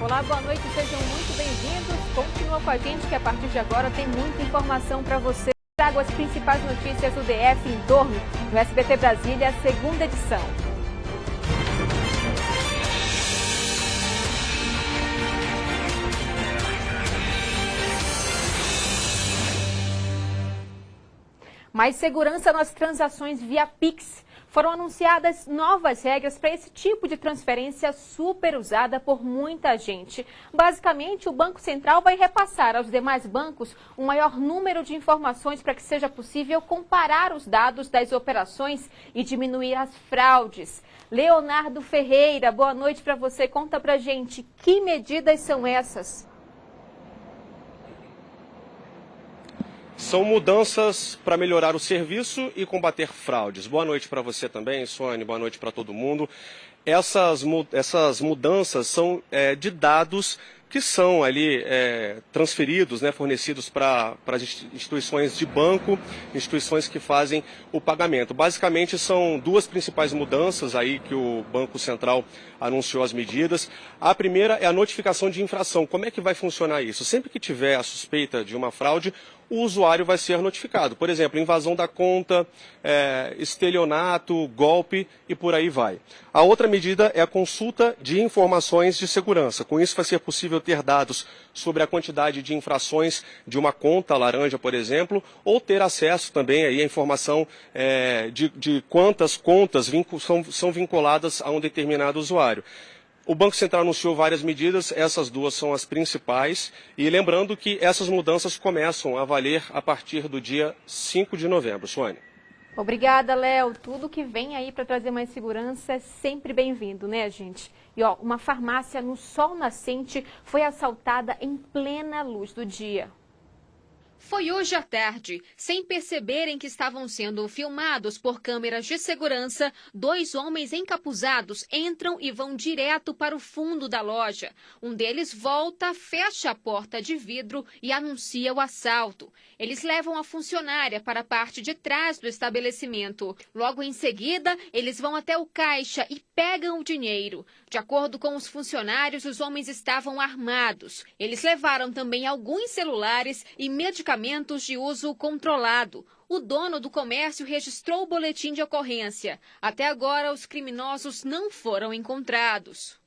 Olá, boa noite, sejam muito bem-vindos. Continua com a gente que a partir de agora tem muita informação para você. Trago as principais notícias do DF em torno do SBT Brasília, segunda edição. Mais segurança nas transações via Pix. Foram anunciadas novas regras para esse tipo de transferência super usada por muita gente. Basicamente, o Banco Central vai repassar aos demais bancos um maior número de informações para que seja possível comparar os dados das operações e diminuir as fraudes. Leonardo Ferreira, boa noite para você. Conta pra gente, que medidas são essas? São mudanças para melhorar o serviço e combater fraudes. Boa noite para você também, Sônia, boa noite para todo mundo. Essas mudanças são de dados que são ali transferidos, fornecidos para as instituições de banco, instituições que fazem o pagamento. Basicamente são duas principais mudanças aí que o Banco Central anunciou as medidas. A primeira é a notificação de infração. Como é que vai funcionar isso? Sempre que tiver a suspeita de uma fraude, o usuário vai ser notificado. Por exemplo, invasão da conta, estelionato, golpe e por aí vai. A outra medida é a consulta de informações de segurança. Com isso vai ser possível ter dados sobre a quantidade de infrações de uma conta laranja, por exemplo, ou ter acesso também aí à informação de quantas contas são vinculadas a um determinado usuário. O Banco Central anunciou várias medidas, essas duas são as principais. E lembrando que essas mudanças começam a valer a partir do dia 5 de novembro. Sônia. Obrigada, Léo. Tudo que vem aí para trazer mais segurança é sempre bem-vindo, né, gente? E ó, uma farmácia no Sol Nascente foi assaltada em plena luz do dia. Foi hoje à tarde. Sem perceberem que estavam sendo filmados por câmeras de segurança, dois homens encapuzados entram e vão direto para o fundo da loja. Um deles volta, fecha a porta de vidro e anuncia o assalto. Eles levam a funcionária para a parte de trás do estabelecimento. Logo em seguida, eles vão até o caixa e pegam o dinheiro. De acordo com os funcionários, os homens estavam armados. Eles levaram também alguns celulares e medicamentos de uso controlado. O dono do comércio registrou o boletim de ocorrência. Até agora, os criminosos não foram encontrados.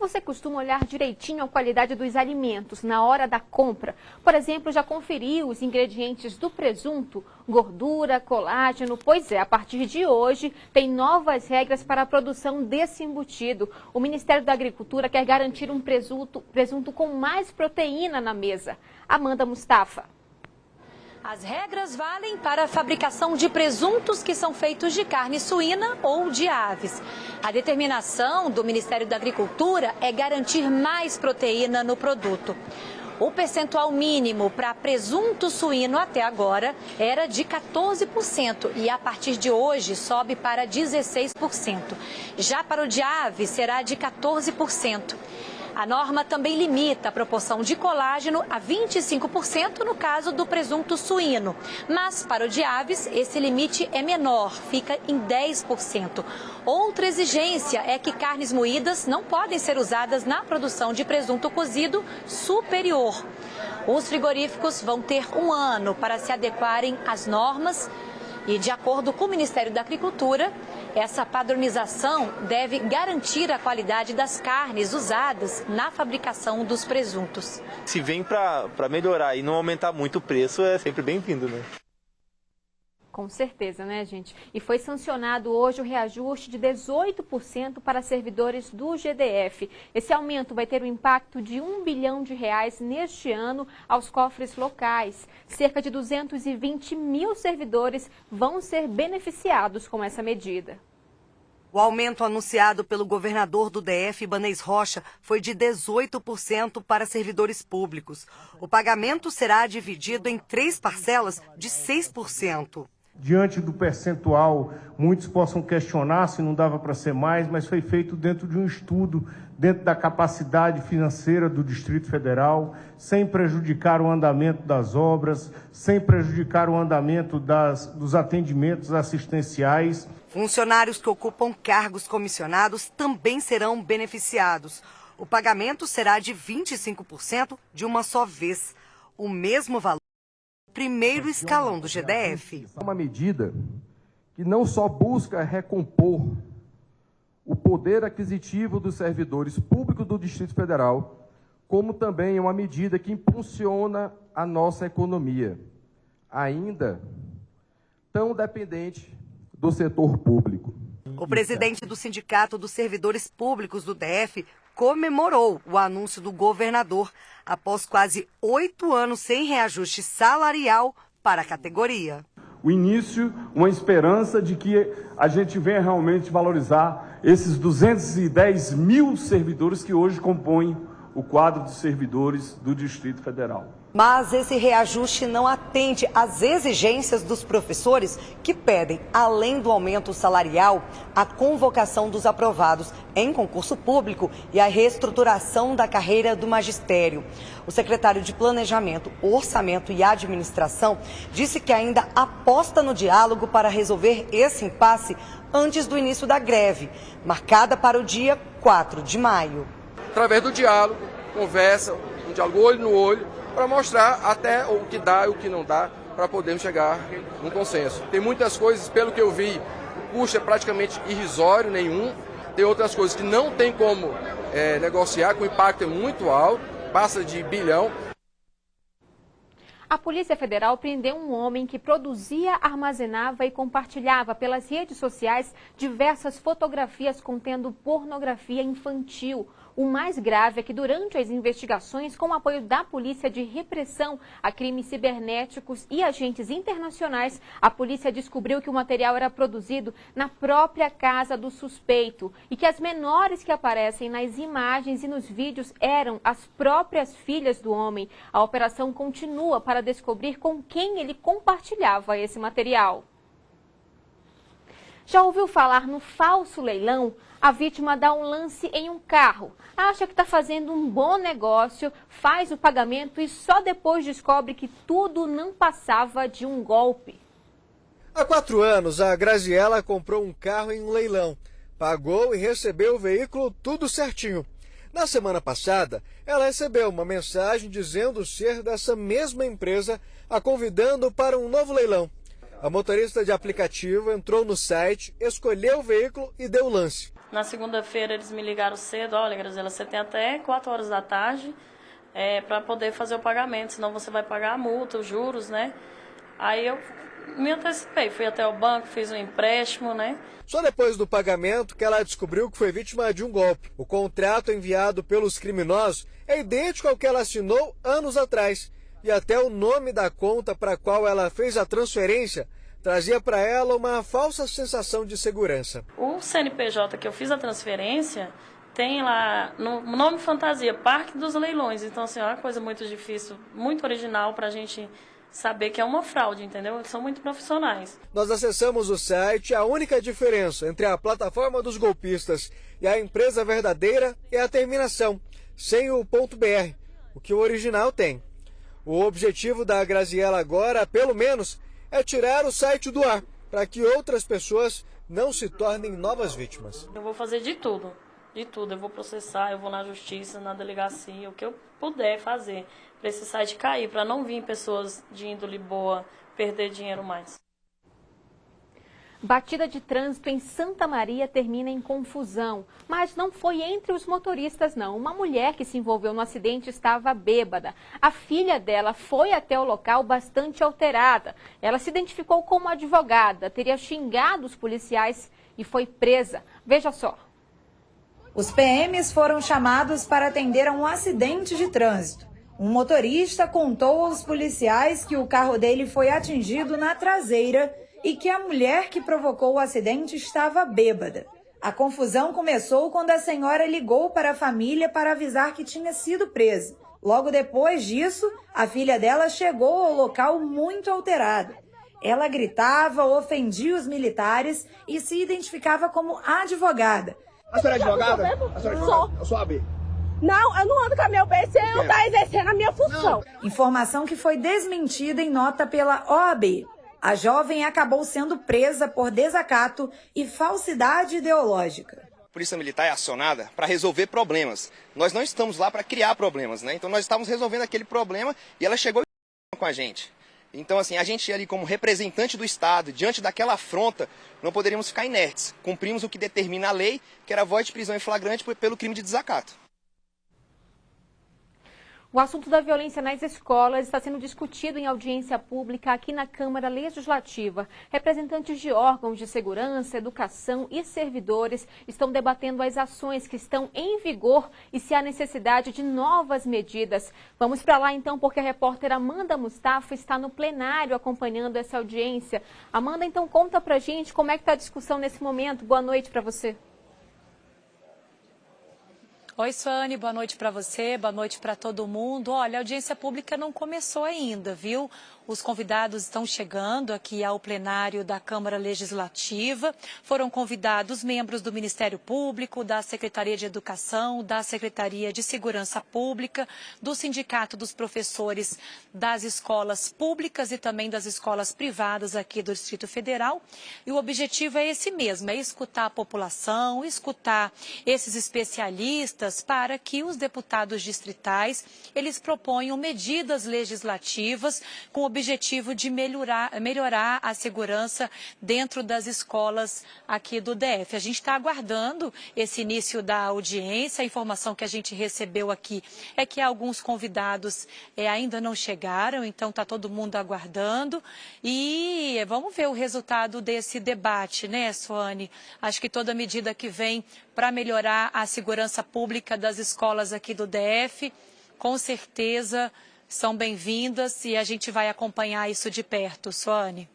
Você costuma olhar direitinho a qualidade dos alimentos na hora da compra? Por exemplo, já conferiu os ingredientes do presunto, gordura, colágeno? Pois é, a partir de hoje tem novas regras para a produção desse embutido. O Ministério da Agricultura quer garantir um presunto com mais proteína na mesa. Amanda Mustafa. As regras valem para a fabricação de presuntos que são feitos de carne suína ou de aves. A determinação do Ministério da Agricultura é garantir mais proteína no produto. O percentual mínimo para presunto suíno até agora era de 14% e a partir de hoje sobe para 16%. Já para o de ave será de 14%. A norma também limita a proporção de colágeno a 25% no caso do presunto suíno. Mas para o de aves, esse limite é menor, fica em 10%. Outra exigência é que carnes moídas não podem ser usadas na produção de presunto cozido superior. Os frigoríficos vão ter 1 ano para se adequarem às normas e, de acordo com o Ministério da Agricultura, essa padronização deve garantir a qualidade das carnes usadas na fabricação dos presuntos. Se vem para melhorar e não aumentar muito o preço, é sempre bem-vindo, né? Com certeza, né, gente? E foi sancionado hoje o reajuste de 18% para servidores do GDF. Esse aumento vai ter um impacto de R$1 bilhão neste ano aos cofres locais. Cerca de 220 mil servidores vão ser beneficiados com essa medida. O aumento anunciado pelo governador do DF, Ibanez Rocha, foi de 18% para servidores públicos. O pagamento será dividido em 3 parcelas de 6%. Diante do percentual, muitos possam questionar se não dava para ser mais, mas foi feito dentro de um estudo, dentro da capacidade financeira do Distrito Federal, sem prejudicar o andamento das obras, sem prejudicar o andamento dos atendimentos assistenciais. Funcionários que ocupam cargos comissionados também serão beneficiados. O pagamento será de 25% de uma só vez. O mesmo valor do primeiro escalão do GDF. É uma medida que não só busca recompor o poder aquisitivo dos servidores públicos do Distrito Federal, como também é uma medida que impulsiona a nossa economia, ainda tão dependente do setor público. O presidente do Sindicato dos Servidores Públicos do DF comemorou o anúncio do governador após quase 8 anos sem reajuste salarial para a categoria. O início, uma esperança de que a gente venha realmente valorizar esses 210 mil servidores que hoje compõem o quadro de servidores do Distrito Federal. Mas esse reajuste não atende às exigências dos professores que pedem, além do aumento salarial, a convocação dos aprovados em concurso público e a reestruturação da carreira do magistério. O secretário de Planejamento, Orçamento e Administração disse que ainda aposta no diálogo para resolver esse impasse antes do início da greve, marcada para o dia 4 de maio. Através do diálogo, conversa, um diálogo olho no olho, para mostrar até o que dá e o que não dá, para podermos chegar num consenso. Tem muitas coisas, pelo que eu vi, o custo é praticamente irrisório, nenhum. Tem outras coisas que não tem como negociar, que o impacto é muito alto, passa de bilhão. A Polícia Federal prendeu um homem que produzia, armazenava e compartilhava pelas redes sociais diversas fotografias contendo pornografia infantil. O mais grave é que durante as investigações, com o apoio da Polícia de Repressão a Crimes Cibernéticos e agentes internacionais, a polícia descobriu que o material era produzido na própria casa do suspeito e que as menores que aparecem nas imagens e nos vídeos eram as próprias filhas do homem. A operação continua para descobrir com quem ele compartilhava esse material. Já ouviu falar no falso leilão? A vítima dá um lance em um carro, acha que está fazendo um bom negócio, faz o pagamento e só depois descobre que tudo não passava de um golpe. Há 4 anos, a Graziela comprou um carro em um leilão, pagou e recebeu o veículo tudo certinho. Na semana passada, ela recebeu uma mensagem dizendo ser dessa mesma empresa, a convidando para um novo leilão. A motorista de aplicativo entrou no site, escolheu o veículo e deu o lance. Na segunda-feira eles me ligaram cedo, olha, Graziela, você tem até 4 horas da tarde para poder fazer o pagamento, senão você vai pagar a multa, os juros, né? Aí eu me antecipei, fui até o banco, fiz um empréstimo, né? Só depois do pagamento que ela descobriu que foi vítima de um golpe. O contrato enviado pelos criminosos é idêntico ao que ela assinou anos atrás. E até o nome da conta para a qual ela fez a transferência trazia para ela uma falsa sensação de segurança. O CNPJ que eu fiz a transferência tem lá no nome fantasia, Parque dos Leilões. Então, assim, é uma coisa muito difícil, muito original para a gente saber que é uma fraude, entendeu? Eles são muito profissionais. Nós acessamos o site, a única diferença entre a plataforma dos golpistas e a empresa verdadeira é a terminação, sem o .br, o que o original tem. O objetivo da Graziela agora, pelo menos, é tirar o site do ar, para que outras pessoas não se tornem novas vítimas. Eu vou fazer de tudo. Eu vou processar, eu vou na justiça, na delegacia, o que eu puder fazer para esse site cair, para não vir pessoas de índole boa perder dinheiro mais. Batida de trânsito em Santa Maria termina em confusão, mas não foi entre os motoristas não. Uma mulher que se envolveu no acidente estava bêbada. A filha dela foi até o local bastante alterada. Ela se identificou como advogada, teria xingado os policiais e foi presa. Veja só. Os PMs foram chamados para atender a um acidente de trânsito. Um motorista contou aos policiais que o carro dele foi atingido na traseira e que a mulher que provocou o acidente estava bêbada. A confusão começou quando a senhora ligou para a família para avisar que tinha sido presa. Logo depois disso, a filha dela chegou ao local muito alterada. Ela gritava, ofendia os militares e se identificava como advogada. A senhora é advogada? A senhora é advogada? Eu sou AB. Não, eu não ando com a minha OAB sem eu estar exercendo a minha função. Informação que foi desmentida em nota pela OAB. A jovem acabou sendo presa por desacato e falsidade ideológica. A Polícia Militar é acionada para resolver problemas. Nós não estamos lá para criar problemas, né? Então nós estávamos resolvendo aquele problema e ela chegou com a gente. Então, assim, a gente ali como representante do Estado, diante daquela afronta, não poderíamos ficar inertes. Cumprimos o que determina a lei, que era a voz de prisão em flagrante pelo crime de desacato. O assunto da violência nas escolas está sendo discutido em audiência pública aqui na Câmara Legislativa. Representantes de órgãos de segurança, educação e servidores estão debatendo as ações que estão em vigor e se há necessidade de novas medidas. Vamos para lá então, porque a repórter Amanda Mustafa está no plenário acompanhando essa audiência. Amanda, então conta pra gente como é que está a discussão nesse momento. Boa noite para você. Oi, Suane, boa noite para você, boa noite para todo mundo. Olha, a audiência pública não começou ainda, viu? Os convidados estão chegando aqui ao plenário da Câmara Legislativa. Foram convidados membros do Ministério Público, da Secretaria de Educação, da Secretaria de Segurança Pública, do Sindicato dos Professores das escolas públicas e também das escolas privadas aqui do Distrito Federal. E o objetivo é esse mesmo, é escutar a população, escutar esses especialistas para que os deputados distritais, eles proponham medidas legislativas com o objetivo de melhorar a segurança dentro das escolas aqui do DF. A gente está aguardando esse início da audiência. A informação que a gente recebeu aqui é que alguns convidados ainda não chegaram, então está todo mundo aguardando. E vamos ver o resultado desse debate, né, Suane? Acho que toda medida que vem para melhorar a segurança pública das escolas aqui do DF, com certeza são bem-vindas e a gente vai acompanhar isso de perto, Suane.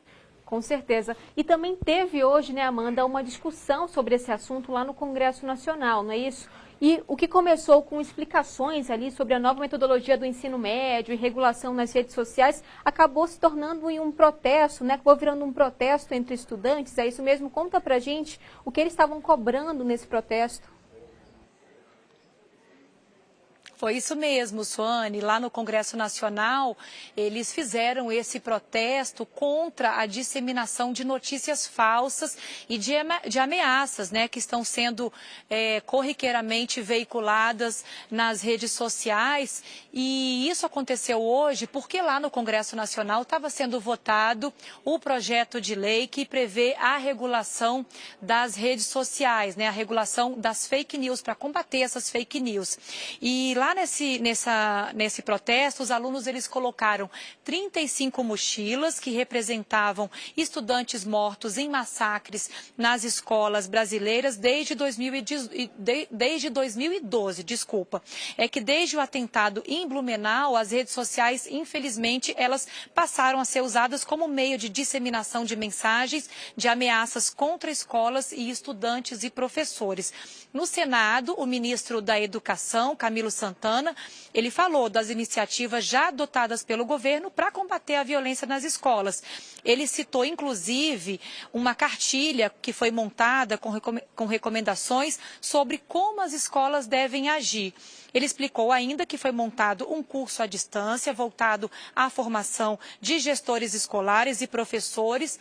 Com certeza. E também teve hoje, né, Amanda, uma discussão sobre esse assunto lá no Congresso Nacional, não é isso? E o que começou com explicações ali sobre a nova metodologia do ensino médio e regulação nas redes sociais, acabou se tornando em um protesto, né? Acabou virando um protesto entre estudantes. É isso mesmo? Conta pra gente o que eles estavam cobrando nesse protesto. Foi isso mesmo, Suane. Lá no Congresso Nacional, eles fizeram esse protesto contra a disseminação de notícias falsas e de ameaças, né, que estão sendo corriqueiramente veiculadas nas redes sociais. E isso aconteceu hoje porque lá no Congresso Nacional estava sendo votado o projeto de lei que prevê a regulação das redes sociais, né, a regulação das fake news, para combater essas fake news. E lá nesse protesto, os alunos eles colocaram 35 mochilas que representavam estudantes mortos em massacres nas escolas brasileiras desde 2012, desculpa. É que desde o atentado em Blumenau, as redes sociais, infelizmente, elas passaram a ser usadas como meio de disseminação de mensagens de ameaças contra escolas e estudantes e professores. No Senado, o ministro da Educação, Camilo Santana, ele falou das iniciativas já adotadas pelo governo para combater a violência nas escolas. Ele citou, inclusive, uma cartilha que foi montada com recomendações sobre como as escolas devem agir. Ele explicou ainda que foi montado um curso à distância voltado à formação de gestores escolares e professores,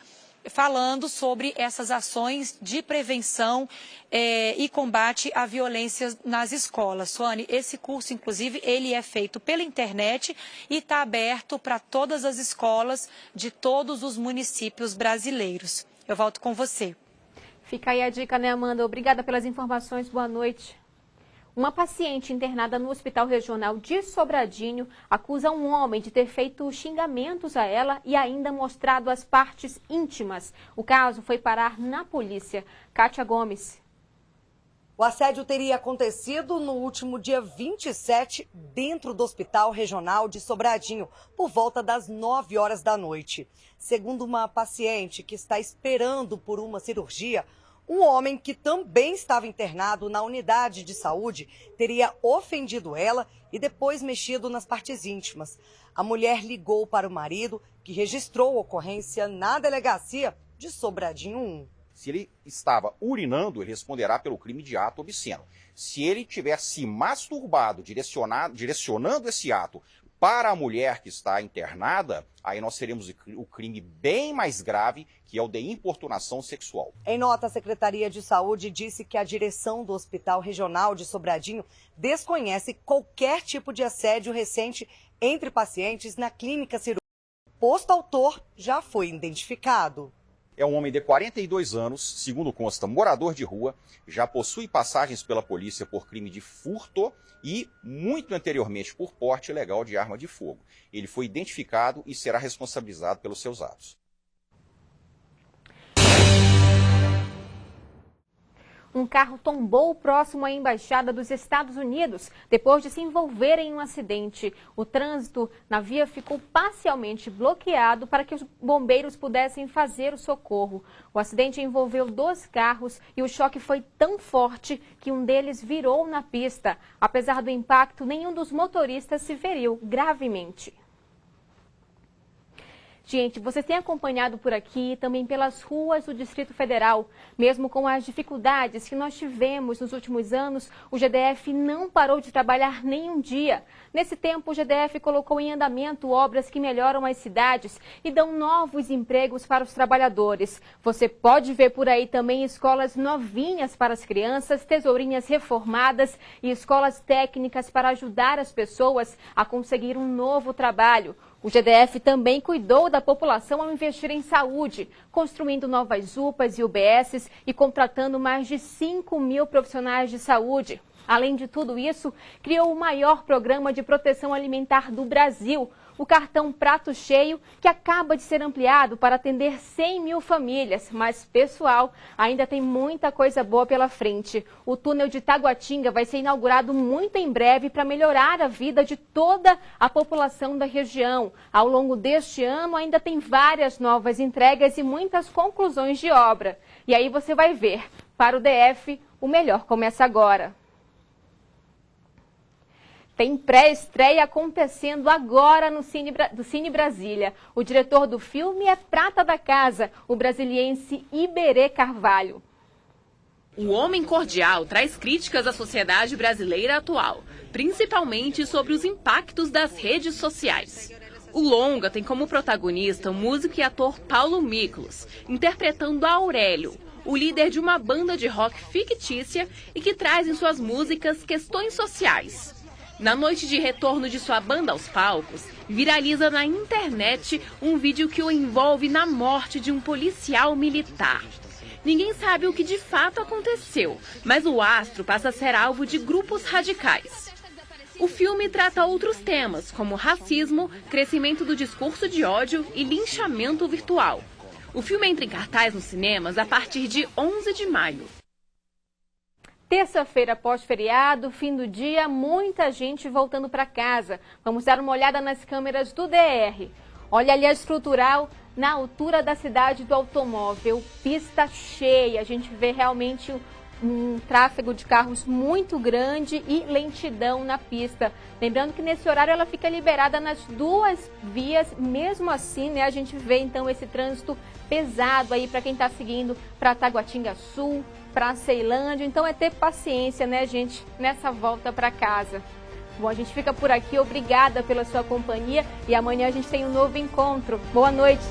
falando sobre essas ações de prevenção e combate à violência nas escolas. Suane, esse curso, inclusive, ele é feito pela internet e está aberto para todas as escolas de todos os municípios brasileiros. Eu volto com você. Fica aí a dica, né, Amanda? Obrigada pelas informações. Boa noite. Uma paciente internada no Hospital Regional de Sobradinho acusa um homem de ter feito xingamentos a ela e ainda mostrado as partes íntimas. O caso foi parar na polícia. Kátia Gomes. O assédio teria acontecido no último dia 27, dentro do Hospital Regional de Sobradinho, por volta das 9 horas da noite. Segundo uma paciente que está esperando por uma cirurgia, um homem que também estava internado na unidade de saúde teria ofendido ela e depois mexido nas partes íntimas. A mulher ligou para o marido, que registrou a ocorrência na delegacia de Sobradinho 1. Se ele estava urinando, ele responderá pelo crime de ato obsceno. Se ele tiver se masturbado, direcionando esse ato Para a mulher que está internada, aí nós teremos o crime bem mais grave, que é o de importunação sexual. Em nota, a Secretaria de Saúde disse que a direção do Hospital Regional de Sobradinho desconhece qualquer tipo de assédio recente entre pacientes na clínica cirúrgica. O posto autor já foi identificado. É um homem de 42 anos, segundo consta, morador de rua, já possui passagens pela polícia por crime de furto e, muito anteriormente, por porte ilegal de arma de fogo. Ele foi identificado e será responsabilizado pelos seus atos. Um carro tombou próximo à Embaixada dos Estados Unidos depois de se envolver em um acidente. O trânsito na via ficou parcialmente bloqueado para que os bombeiros pudessem fazer o socorro. O acidente envolveu 2 carros e o choque foi tão forte que um deles virou na pista. Apesar do impacto, nenhum dos motoristas se feriu gravemente. Gente, vocês têm acompanhado por aqui, também pelas ruas do Distrito Federal. Mesmo com as dificuldades que nós tivemos nos últimos anos, o GDF não parou de trabalhar nem um dia. Nesse tempo, o GDF colocou em andamento obras que melhoram as cidades e dão novos empregos para os trabalhadores. Você pode ver por aí também escolas novinhas para as crianças, tesourinhas reformadas e escolas técnicas para ajudar as pessoas a conseguir um novo trabalho. O GDF também cuidou da população ao investir em saúde, construindo novas UPAs e UBSs e contratando mais de 5.000 profissionais de saúde. Além de tudo isso, criou o maior programa de proteção alimentar do Brasil, o cartão Prato Cheio, que acaba de ser ampliado para atender 100.000 famílias. Mas, pessoal, ainda tem muita coisa boa pela frente. O túnel de Taguatinga vai ser inaugurado muito em breve para melhorar a vida de toda a população da região. Ao longo deste ano, ainda tem várias novas entregas e muitas conclusões de obra. E aí você vai ver, para o DF, o melhor começa agora. Tem pré-estreia acontecendo agora no Cine Brasília. O diretor do filme é prata da casa, o brasiliense Iberê Carvalho. O Homem Cordial traz críticas à sociedade brasileira atual, principalmente sobre os impactos das redes sociais. O longa tem como protagonista o músico e ator Paulo Miklos, interpretando Aurélio, o líder de uma banda de rock fictícia e que traz em suas músicas questões sociais. Na noite de retorno de sua banda aos palcos, viraliza na internet um vídeo que o envolve na morte de um policial militar. Ninguém sabe o que de fato aconteceu, mas o astro passa a ser alvo de grupos radicais. O filme trata outros temas, como racismo, crescimento do discurso de ódio e linchamento virtual. O filme entra em cartaz nos cinemas a partir de 11 de maio. Terça-feira pós-feriado, fim do dia, muita gente voltando para casa. Vamos dar uma olhada nas câmeras do DR. Olha ali a estrutural na altura da cidade do automóvel, pista cheia. A gente vê realmente um tráfego de carros muito grande e lentidão na pista. Lembrando que nesse horário ela fica liberada nas 2 vias, mesmo assim, né, a gente vê então esse trânsito pesado aí para quem está seguindo para Taguatinga Sul, para Ceilândia. Então é ter paciência, né, gente, nessa volta para casa. Bom, a gente fica por aqui, obrigada pela sua companhia e amanhã a gente tem um novo encontro. Boa noite!